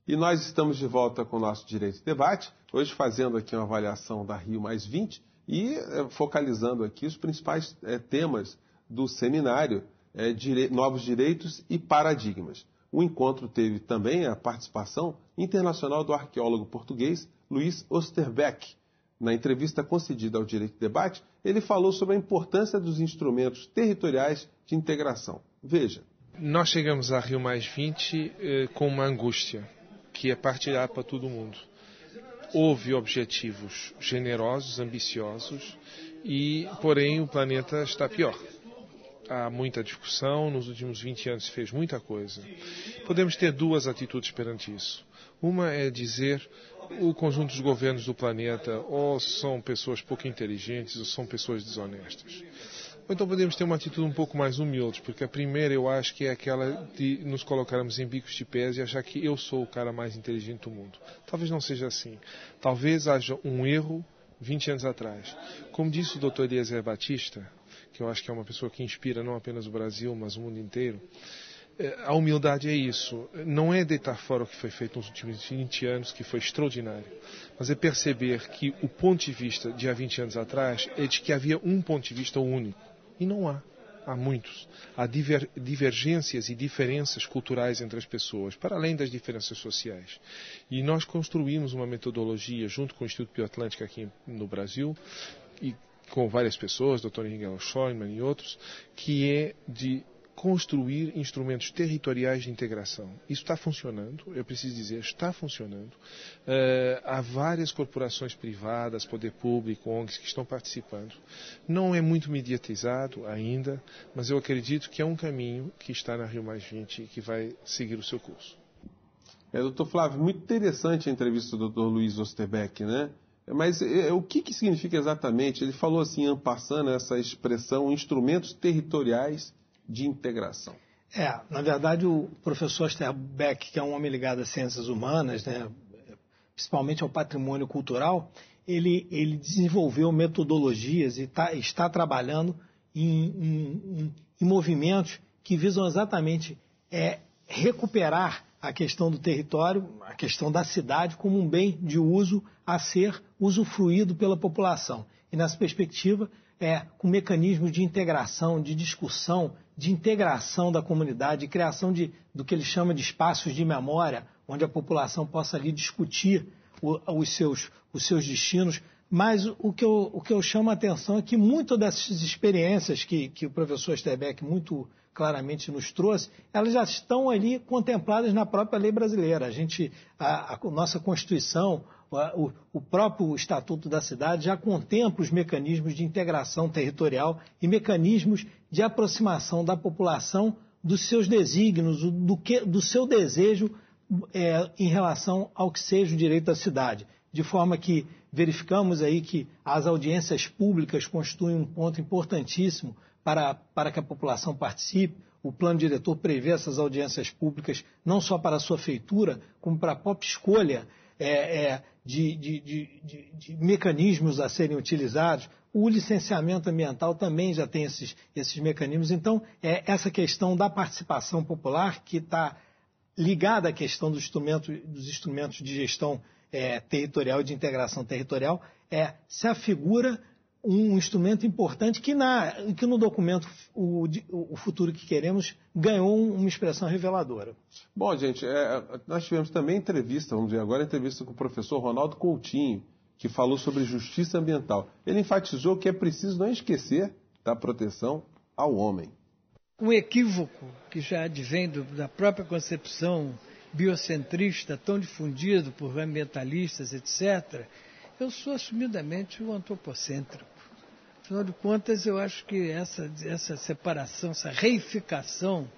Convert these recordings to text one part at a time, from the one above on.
E nós estamos de volta com o nosso Direito e Debate, hoje fazendo aqui uma avaliação da Rio+20 e focalizando aqui os principais temas do seminário Novos Direitos e Paradigmas. O encontro teve também a participação internacional do arqueólogo português Luiz Osterbeck. Na entrevista concedida ao Direito e Debate, ele falou sobre a importância dos instrumentos territoriais de integração. Veja. Nós chegamos a Rio+20 com uma angústia, que é partilhar para todo mundo. Houve objetivos generosos, ambiciosos, porém o planeta está pior. Há muita discussão, nos últimos 20 anos se fez muita coisa. Podemos ter duas atitudes perante isso. Uma é dizer o conjunto dos governos do planeta ou são pessoas pouco inteligentes ou são pessoas desonestas. Ou então podemos ter uma atitude um pouco mais humilde, porque a primeira eu acho que é aquela de nos colocarmos em bicos de pés e achar que eu sou o cara mais inteligente do mundo. Talvez não seja assim. Talvez haja um erro 20 anos atrás. Como disse o Dr. Eliezer Batista, que eu acho que é uma pessoa que inspira não apenas o Brasil, mas o mundo inteiro, a humildade é isso. Não é deitar fora o que foi feito nos últimos 20 anos, que foi extraordinário, mas é perceber que o ponto de vista de há 20 anos atrás é de que havia um ponto de vista único. E não há. Há muitos. Há divergências e diferenças culturais entre as pessoas, para além das diferenças sociais. E nós construímos uma metodologia, junto com o Instituto Bioatlântico aqui no Brasil, e com várias pessoas, Dr. Ingela Scheunemann e outros, que é de construir instrumentos territoriais de integração. Isso está funcionando, eu preciso dizer, está funcionando. Há várias corporações privadas, poder público, ONGs que estão participando. Não é muito mediatizado ainda, mas eu acredito que é um caminho que está na Rio+20 e que vai seguir o seu curso. Doutor Flávio, muito interessante a entrevista do Dr. Luiz Osterbeck, né? Mas o que significa exatamente? Ele falou assim, en passant, essa expressão, instrumentos territoriais de integração. Na verdade, o professor Osterbeck, que é um homem ligado às ciências humanas, né, principalmente ao patrimônio cultural, ele desenvolveu metodologias e está trabalhando em movimentos que visam exatamente recuperar a questão do território, a questão da cidade como um bem de uso a ser usufruído pela população. E nessa perspectiva, com mecanismos de integração, de discussão, de integração da comunidade, de criação do que ele chama de espaços de memória, onde a população possa ali discutir os seus destinos. Mas o que eu chamo a atenção é que muitas dessas experiências que o professor Osterbeck muito claramente nos trouxe, elas já estão ali contempladas na própria lei brasileira. A nossa Constituição, o próprio Estatuto da Cidade já contempla os mecanismos de integração territorial e mecanismos de aproximação da população dos seus desígnios, do seu desejo em relação ao que seja o direito da cidade. De forma que verificamos aí que as audiências públicas constituem um ponto importantíssimo para que a população participe. O plano diretor prevê essas audiências públicas não só para a sua feitura, como para a própria escolha de mecanismos a serem utilizados. O licenciamento ambiental também já tem esses mecanismos. Então, essa questão da participação popular, que está ligada à questão dos instrumentos de gestão territorial e de integração territorial, se afigura um instrumento importante que no documento o Futuro que Queremos ganhou uma expressão reveladora. Bom, gente, nós tivemos também entrevista, vamos ver agora, entrevista com o professor Ronaldo Coutinho, que falou sobre justiça ambiental. Ele enfatizou que é preciso não esquecer da proteção ao homem. Um equívoco que já advém da própria concepção biocentrista, tão difundido por ambientalistas, etc., eu sou assumidamente um antropocêntrico. Afinal de contas, eu acho que essa separação, essa reificação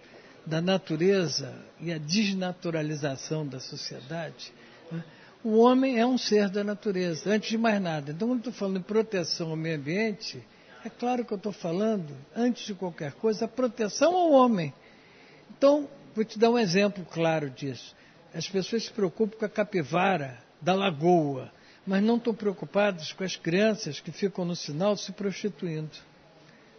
da natureza e a desnaturalização da sociedade, né? O homem é um ser da natureza, antes de mais nada. Então, quando estou falando em proteção ao meio ambiente, é claro que eu estou falando, antes de qualquer coisa, a proteção ao homem. Então, vou te dar um exemplo claro disso. As pessoas se preocupam com a capivara da lagoa, mas não estão preocupadas com as crianças que ficam no sinal se prostituindo.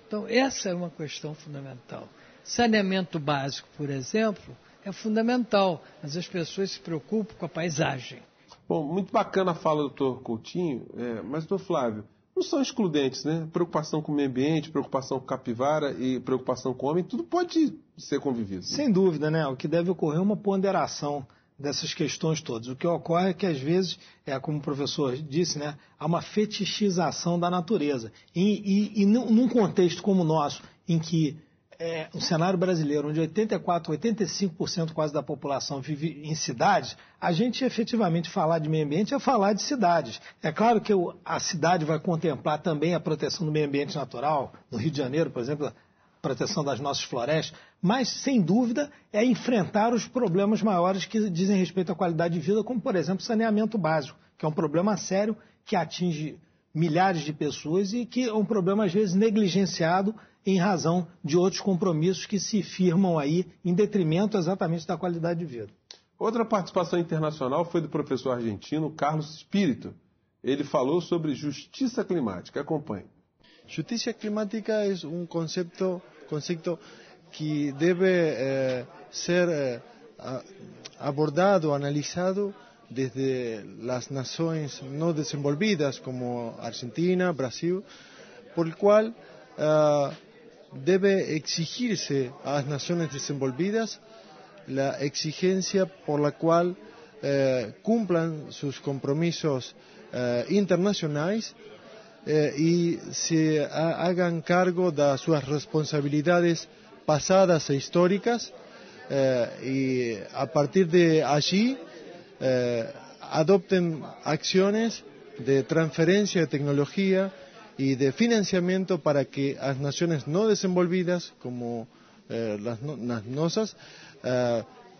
Então, essa é uma questão fundamental. Saneamento básico, por exemplo, é fundamental, mas as pessoas se preocupam com a paisagem. Bom, muito bacana a fala do doutor Coutinho, mas, doutor Flávio, não são excludentes, né? Preocupação com o meio ambiente, preocupação com capivara e preocupação com o homem, tudo pode ser convivido. Sem dúvida, né? O que deve ocorrer é uma ponderação dessas questões todas. O que ocorre é que, às vezes, como o professor disse, né, há uma fetichização da natureza. E num contexto como o nosso, em que o cenário brasileiro, onde 85% quase da população vive em cidades, a gente efetivamente falar de meio ambiente é falar de cidades. É claro que a cidade vai contemplar também a proteção do meio ambiente natural, no Rio de Janeiro, por exemplo, a proteção das nossas florestas, mas, sem dúvida, é enfrentar os problemas maiores que dizem respeito à qualidade de vida, como, por exemplo, saneamento básico, que é um problema sério que atinge milhares de pessoas e que é um problema, às vezes, negligenciado em razão de outros compromissos que se firmam aí em detrimento exatamente da qualidade de vida. Outra participação internacional foi do professor argentino Carlos Espírito. Ele falou sobre justiça climática. Acompanhe. Justicia climática es un concepto que debe ser abordado, analizado desde las naciones no desenvolvidas como Argentina, Brasil, por el cual debe exigirse a las naciones desenvolvidas la exigencia por la cual cumplan sus compromisos internacionales y se hagan cargo de sus responsabilidades pasadas e históricas y a partir de allí adopten acciones de transferencia de tecnología y de financiamiento para que las naciones no desenvolvidas, como las nuestras,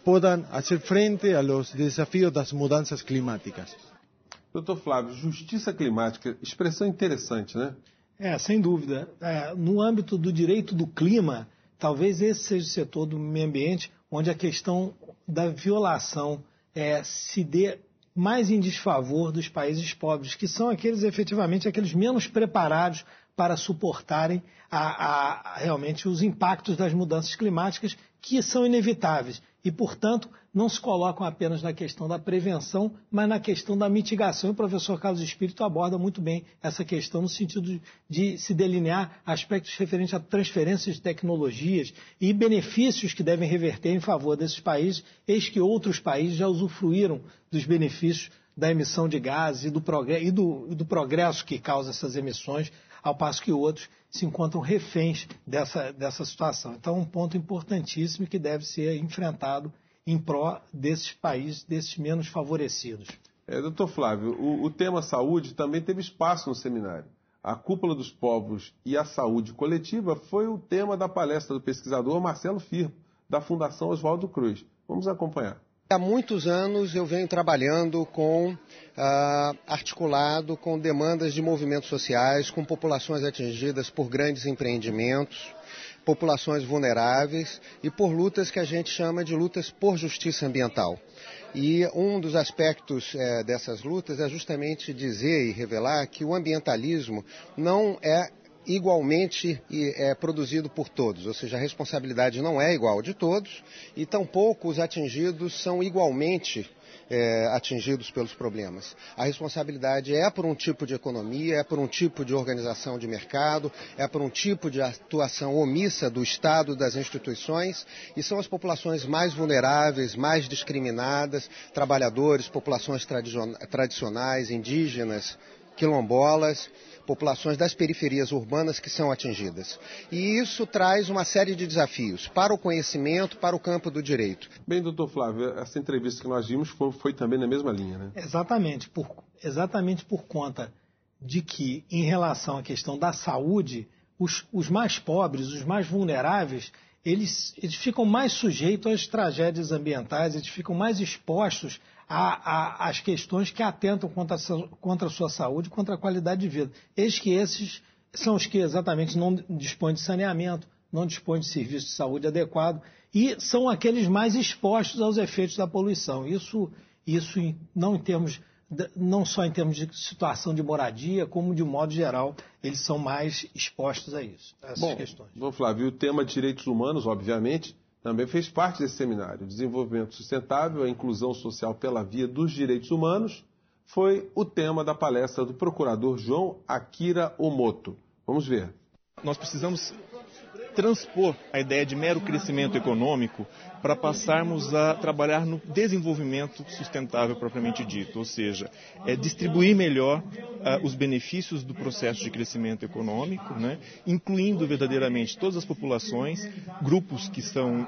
puedan hacer frente a los desafíos de las mudanças climáticas. Doutor Flávio, justiça climática, expressão interessante, né? Sem dúvida. No âmbito do direito do clima, talvez esse seja o setor do meio ambiente onde a questão da violação se dê mais em desfavor dos países pobres, que são efetivamente aqueles menos preparados para suportarem realmente os impactos das mudanças climáticas, que são inevitáveis e, portanto, não se colocam apenas na questão da prevenção, mas na questão da mitigação. E o professor Carlos Espírito aborda muito bem essa questão no sentido de se delinear aspectos referentes a transferências de tecnologias e benefícios que devem reverter em favor desses países, eis que outros países já usufruíram dos benefícios da emissão de gases e do progresso que causa essas emissões, ao passo que outros se encontram reféns dessa situação. Então, um ponto importantíssimo que deve ser enfrentado em pró desses países, desses menos favorecidos. Doutor Flávio, o tema saúde também teve espaço no seminário. A cúpula dos povos e a saúde coletiva foi o tema da palestra do pesquisador Marcelo Firpo, da Fundação Oswaldo Cruz. Vamos acompanhar. Há muitos anos eu venho trabalhando articulado com demandas de movimentos sociais, com populações atingidas por grandes empreendimentos, populações vulneráveis e por lutas que a gente chama de lutas por justiça ambiental. E um dos aspectos dessas lutas é justamente dizer e revelar que o ambientalismo não é igualmente produzido por todos, ou seja, a responsabilidade não é igual de todos e tampouco os atingidos são igualmente atingidos pelos problemas. A responsabilidade é por um tipo de economia, é por um tipo de organização de mercado, é por um tipo de atuação omissa do Estado, das instituições, e são as populações mais vulneráveis, mais discriminadas, trabalhadores, populações tradicionais, indígenas, quilombolas, populações das periferias urbanas que são atingidas. E isso traz uma série de desafios para o conhecimento, para o campo do direito. Bem, doutor Flávio, essa entrevista que nós vimos foi também na mesma linha, né? Exatamente por conta de que, em relação à questão da saúde, os mais pobres, os mais vulneráveis, eles ficam mais sujeitos às tragédias ambientais, eles ficam mais expostos às questões que atentam contra a sua saúde, contra a qualidade de vida. Eis que esses são os que exatamente não dispõem de saneamento, não dispõem de serviço de saúde adequado e são aqueles mais expostos aos efeitos da poluição. Isso não só em termos de situação de moradia, como de modo geral, eles são mais expostos a isso, a essas questões. Bom, Flávio, o tema de direitos humanos, obviamente, também fez parte desse seminário. Desenvolvimento sustentável, a inclusão social pela via dos direitos humanos, foi o tema da palestra do procurador João Akira Omoto. Vamos ver. Nós precisamos transpor a ideia de mero crescimento econômico para passarmos a trabalhar no desenvolvimento sustentável propriamente dito, ou seja, distribuir melhor os benefícios do processo de crescimento econômico, né, incluindo verdadeiramente todas as populações, grupos que são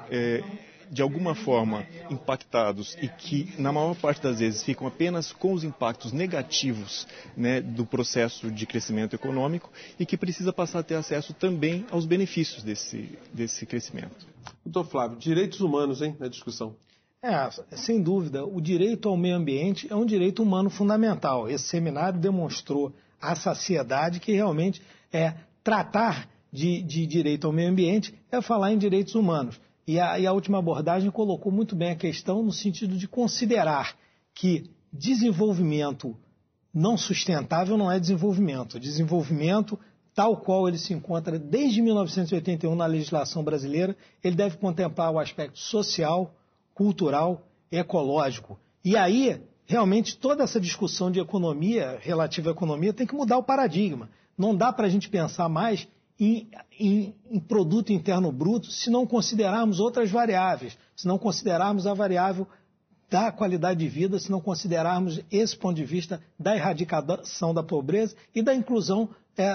de alguma forma impactados e que, na maior parte das vezes, ficam apenas com os impactos negativos, né, do processo de crescimento econômico e que precisa passar a ter acesso também aos benefícios desse crescimento. Doutor Flávio, direitos humanos, hein, na discussão? Sem dúvida, o direito ao meio ambiente é um direito humano fundamental. Esse seminário demonstrou à saciedade que realmente tratar de direito ao meio ambiente é falar em direitos humanos. E a última abordagem colocou muito bem a questão no sentido de considerar que desenvolvimento não sustentável não é desenvolvimento. Desenvolvimento, tal qual ele se encontra desde 1981 na legislação brasileira, ele deve contemplar o aspecto social, cultural, ecológico. E aí, realmente, toda essa discussão de economia, relativa à economia, tem que mudar o paradigma. Não dá para a gente pensar mais em produto interno bruto se não considerarmos outras variáveis, se não considerarmos a variável da qualidade de vida, se não considerarmos esse ponto de vista da erradicação da pobreza e da inclusão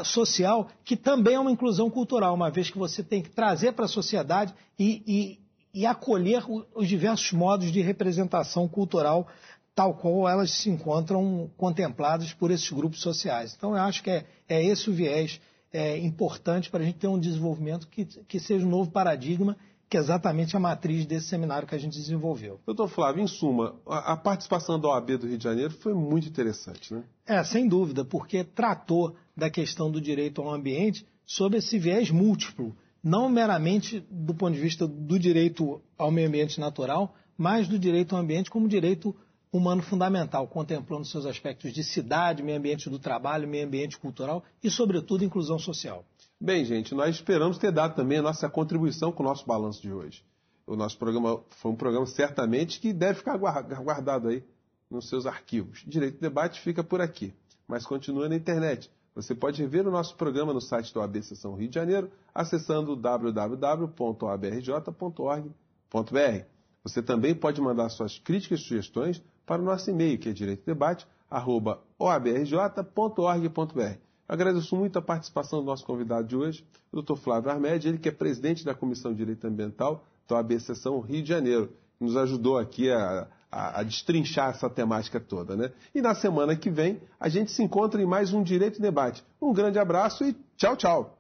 social, que também é uma inclusão cultural, uma vez que você tem que trazer para a sociedade e acolher os diversos modos de representação cultural, tal qual elas se encontram contempladas por esses grupos sociais. Então, eu acho que é esse o viés importante para a gente ter um desenvolvimento que seja um novo paradigma, que é exatamente a matriz desse seminário que a gente desenvolveu. Doutor Flávio, em suma, a participação da OAB do Rio de Janeiro foi muito interessante, né? Sem dúvida, porque tratou da questão do direito ao ambiente sob esse viés múltiplo, não meramente do ponto de vista do direito ao meio ambiente natural, mas do direito ao ambiente como direito humano fundamental, contemplando seus aspectos de cidade, meio ambiente do trabalho, meio ambiente cultural e, sobretudo, inclusão social. Bem, gente, nós esperamos ter dado também a nossa contribuição com o nosso balanço de hoje. O nosso programa foi um programa certamente que deve ficar guardado aí nos seus arquivos. Direito de Debate fica por aqui, mas continua na internet. Você pode rever o nosso programa no site da OAB Seção Rio de Janeiro, acessando www.oabrj.org.br. Você também pode mandar suas críticas e sugestões para o nosso e-mail, que é direitodebate@oabrj.org.br. Agradeço muito a participação do nosso convidado de hoje, o Dr. Flávio Armed, ele que é presidente da Comissão de Direito Ambiental da OAB Seção Rio de Janeiro, que nos ajudou aqui a destrinchar essa temática toda, né? E na semana que vem a gente se encontra em mais um Direito e Debate. Um grande abraço e tchau, tchau!